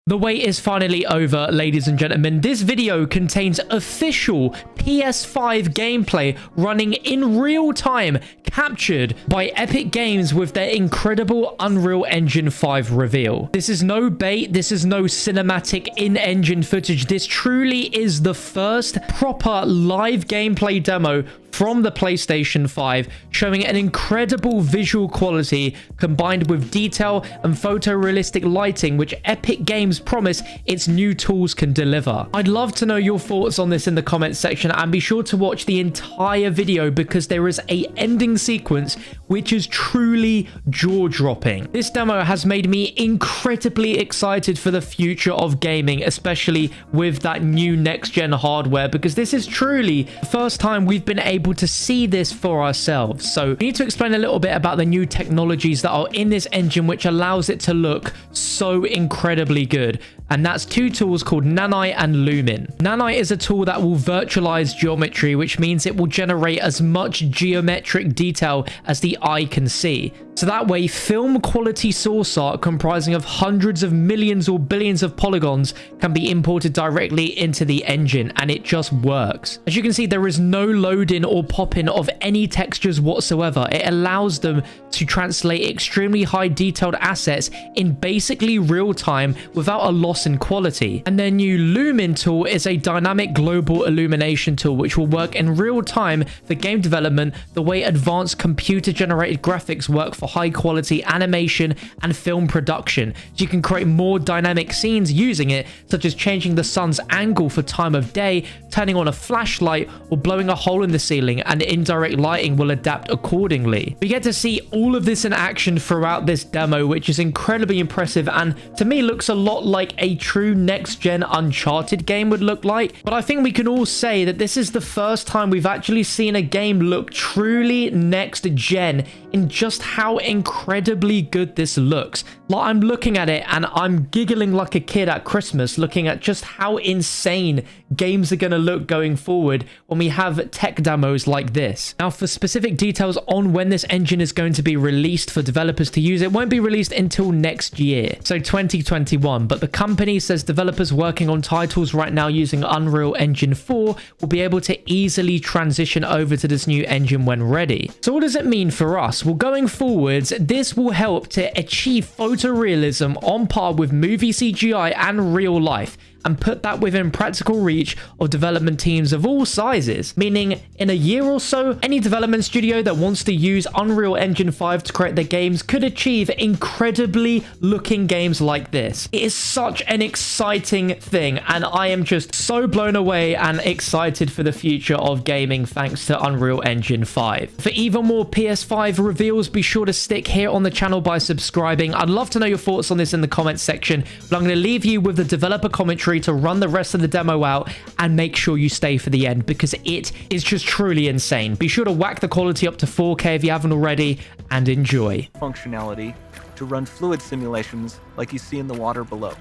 The wait is finally over, ladies and gentlemen. This video contains official PS5 gameplay running in real time, captured by Epic Games with their incredible Unreal Engine 5 reveal. This is no bait, this is no cinematic in-engine footage. This truly is the first proper live gameplay demo from the PlayStation 5, showing an incredible visual quality combined with detail and photorealistic lighting, which Epic Games promise its new tools can deliver. I'd love to know your thoughts on this in the comments section, and be sure to watch the entire video because there is a ending sequence which is truly jaw-dropping. This demo has made me incredibly excited for the future of gaming, especially with that new next-gen hardware, because this is truly the first time we've been able to see this for ourselves. So we need to explain a little bit about the new technologies that are in this engine which allows it to look so incredibly good. And that's two tools called Nanite and Lumen. Nanite is a tool that will virtualize geometry, which means it will generate as much geometric detail as the eye can see. So that way, film quality source art comprising of hundreds of millions or billions of polygons can be imported directly into the engine, and it just works. As you can see, there is no load-in or pop-in of any textures whatsoever. It allows them to translate extremely high detailed assets in basically real time without a loss in quality. And their new Lumen tool is a dynamic global illumination tool which will work in real time for game development the way advanced computer generated graphics work for high quality animation and film production. So you can create more dynamic scenes using it, such as changing the sun's angle for time of day, turning on a flashlight, or blowing a hole in the ceiling, and indirect lighting will adapt accordingly. We get to see all of this in action throughout this demo, which is incredibly impressive and to me looks a lot like a true next-gen Uncharted game would look like. But I think we can all say that this is the first time we've actually seen a game look truly next-gen in just how incredibly good this looks. Like, I'm looking at it and I'm giggling like a kid at Christmas, looking at just how insane games are going to look going forward when we have tech demos like this. Now, for specific details on when this engine is going to be released for developers to use, it won't be released until next year, so 2021. But the company says developers working on titles right now using Unreal Engine 4 will be able to easily transition over to this new engine when ready. So what does it mean for us? Well, going forwards, this will help to achieve photorealism on par with movie CGI and real life, and put that within practical reach of development teams of all sizes. Meaning, in a year or so, any development studio that wants to use Unreal Engine 5 to create their games could achieve incredibly looking games like this. It is such an exciting thing, and I am just so blown away and excited for the future of gaming thanks to Unreal Engine 5. For even more PS5 reveals, be sure to stick here on the channel by subscribing. I'd love to know your thoughts on this in the comments section, but I'm going to leave you with the developer commentary to run the rest of the demo out, and make sure you stay for the end because it is just truly insane. Be sure to whack the quality up to 4K if you haven't already, and enjoy. Functionality to run fluid simulations like you see in the water below.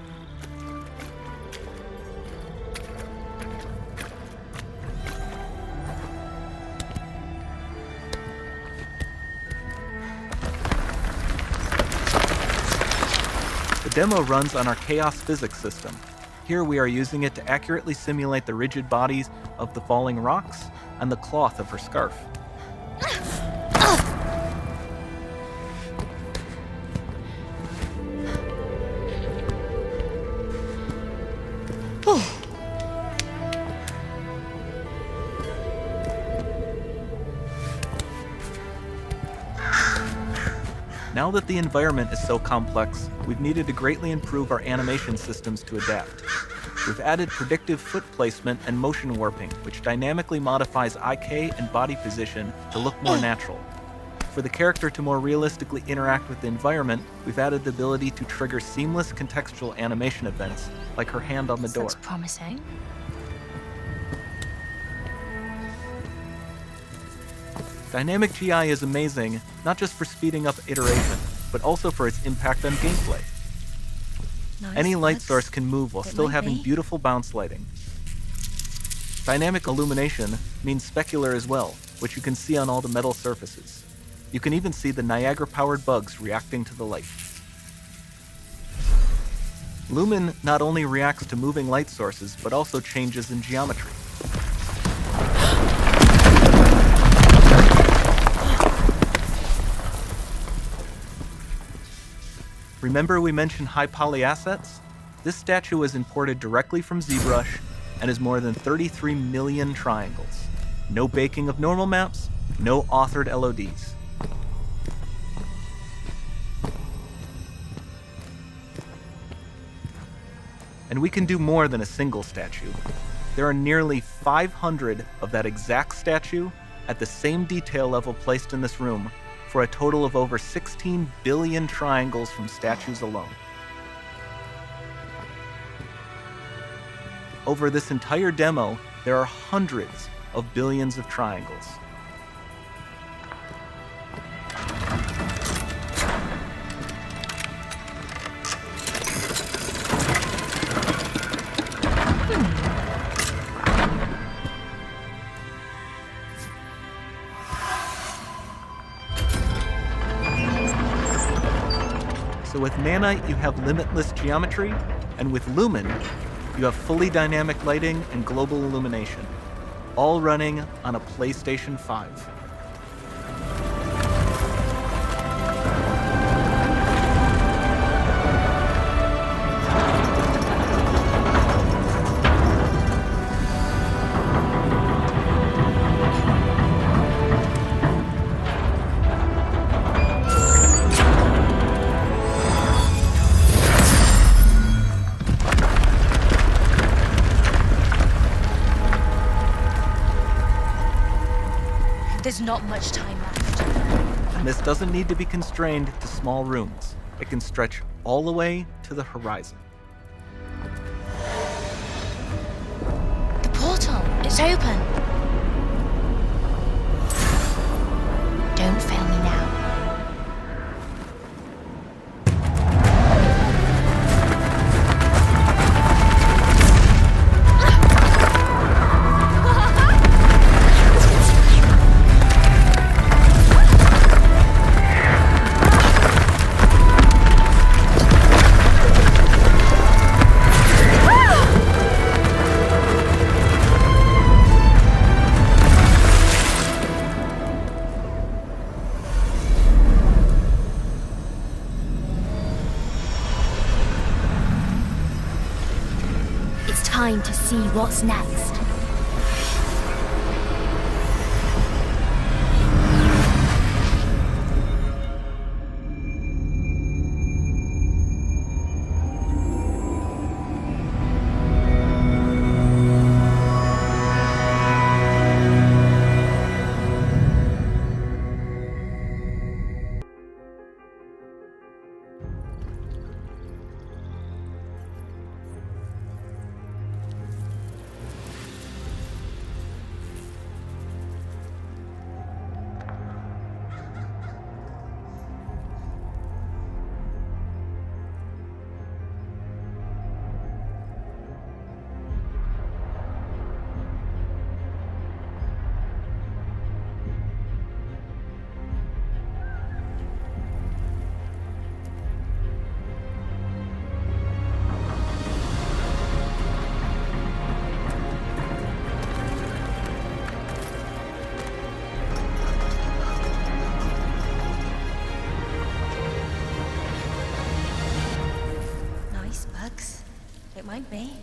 The demo runs on our chaos physics system. Here we are using it to accurately simulate the rigid bodies of the falling rocks and the cloth of her scarf. Now that the environment is so complex, we've needed to greatly improve our animation systems to adapt. We've added predictive foot placement and motion warping, which dynamically modifies IK and body position to look more natural. For the character to more realistically interact with the environment, we've added the ability to trigger seamless contextual animation events, like her hand on the door. Looks promising. Dynamic GI is amazing, not just for speeding up iteration, but also for its impact on gameplay. Nice. Any light source can move while still having beautiful bounce lighting. Dynamic illumination means specular as well, which you can see on all the metal surfaces. You can even see the Niagara-powered bugs reacting to the light. Lumen not only reacts to moving light sources, but also changes in geometry. Remember we mentioned high poly assets? This statue was imported directly from ZBrush and is more than 33 million triangles. No baking of normal maps, no authored LODs. And we can do more than a single statue. There are nearly 500 of that exact statue at the same detail level placed in this room, for a total of over 16 billion triangles from statues alone. Over this entire demo, there are hundreds of billions of triangles. So with Nanite, you have limitless geometry, and with Lumen, you have fully dynamic lighting and global illumination, all running on a PlayStation 5. There's not much time left. And this doesn't need to be constrained to small rooms. It can stretch all the way to the horizon. The portal, it's open. Don't fail me now. It's time to see what's next. Nice bugs. Don't mind me.